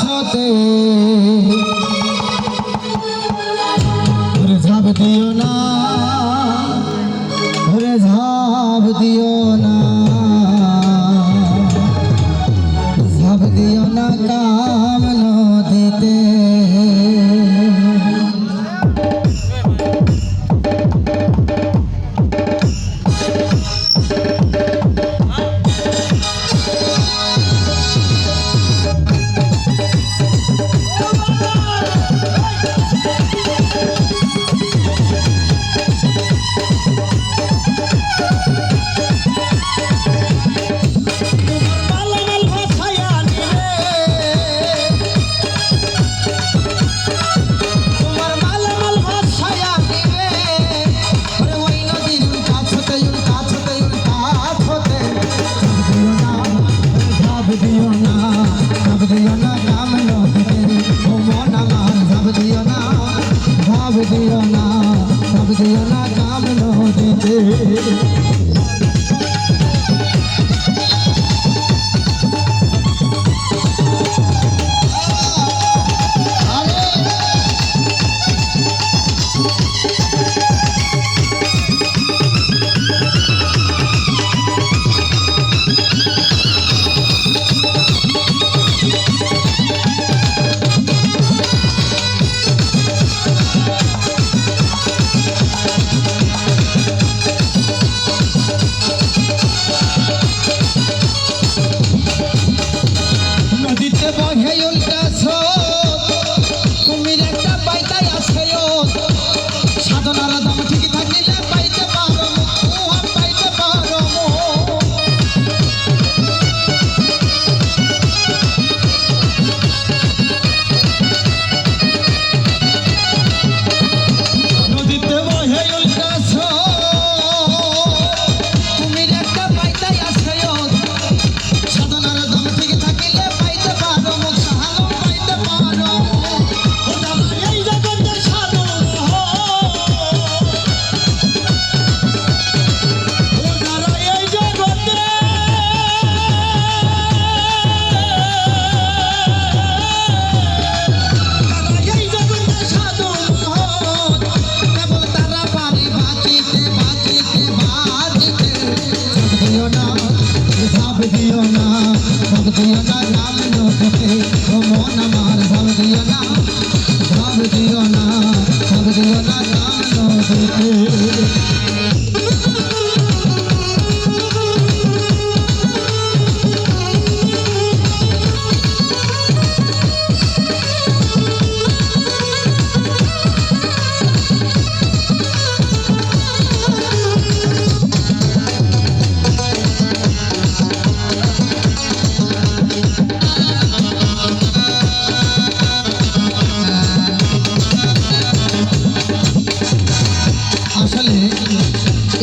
গাছতে ঝাঁপ দিও না, ওরে ঝাঁপ দিও না, ঝাঁপ দিও না কাম নদীতে।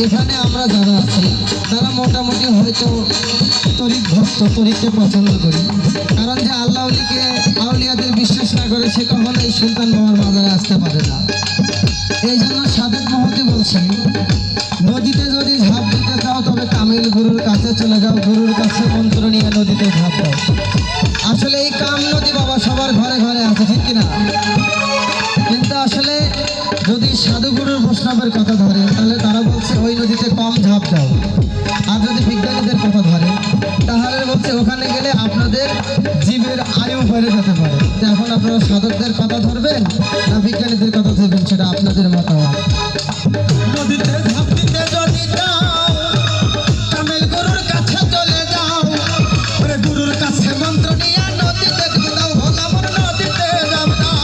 এখানে আমরা যারা আছি তারা মোটামুটি হয়তো তরিক ভক্ত, তরিককে পছন্দ করি। কারণ যে আল্লাহ আউলিয়াদের বিশ্বাস না করে সে কখনোই সুলতান বাবার মাজারে আসতে পারে না। এই জন্য সাদেক মহতি বলছেন, নদীতে যদি ঝাঁপ দিতে চাও তবে কামিল গুরুর কাছে চলে যাও, গুরুর কাছে মন্ত্র নিয়ে নদীতে ঝাঁপ দাও। আসলে এই কাম নদী বাবা সবার ঘরে ঘরে আছে, ঠিক কিনা? কিন্তু আসলে যদি সাধুগুরুর বৈষ্ণবের কথা ধরে তাহলে তারা বলছে ওই নদীতে কম ঝাঁপ দাও। আর যদি বিজ্ঞানীদের কথা ধরে তাহলে বলছে ওখানে গেলে আপনাদের জীবের আয়ু বেড়ে যেতে পারে। এখন আপনারা সাধকদের কথা ধরবেন না বিজ্ঞানীদের কথা ধরবেন সেটা আপনাদের মতামত। নদীতে ঝাঁপ দিতে যদি যাও কামেল গুরুর কাছে চলে যাও, গুরুর কাছে মন্ত্র নিয়ে নদীতে দাও, ভোলাম নদীতে ঝাঁপ দাও।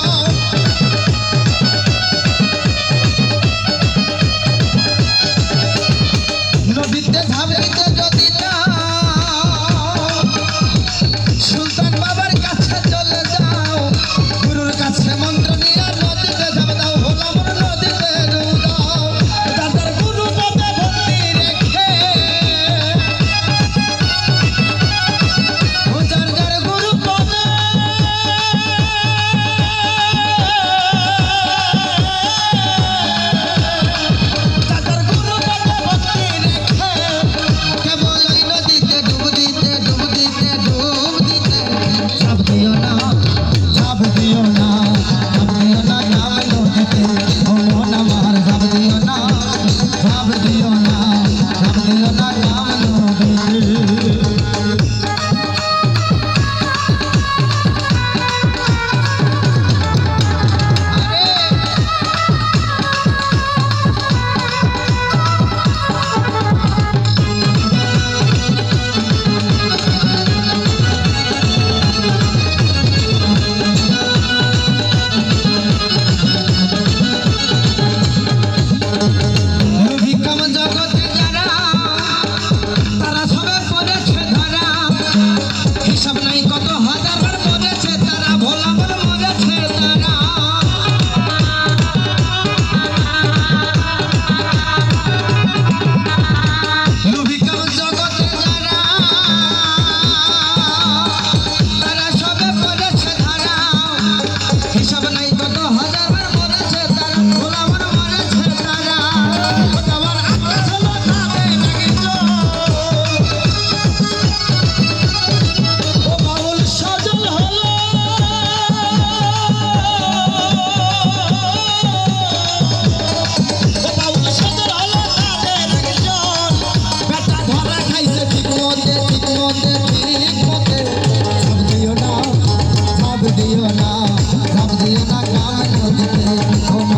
নদীতে ঝাঁপ দিতে যদি যাও সুলতান বাবার কাছে চলে যাও, গুরুর কাছে মন্ত্র নিয়ে নদীতে ঝাঁপ দাও, ভোলাম নদীতে ডুব দাও। দিও না কাম নদীতে ও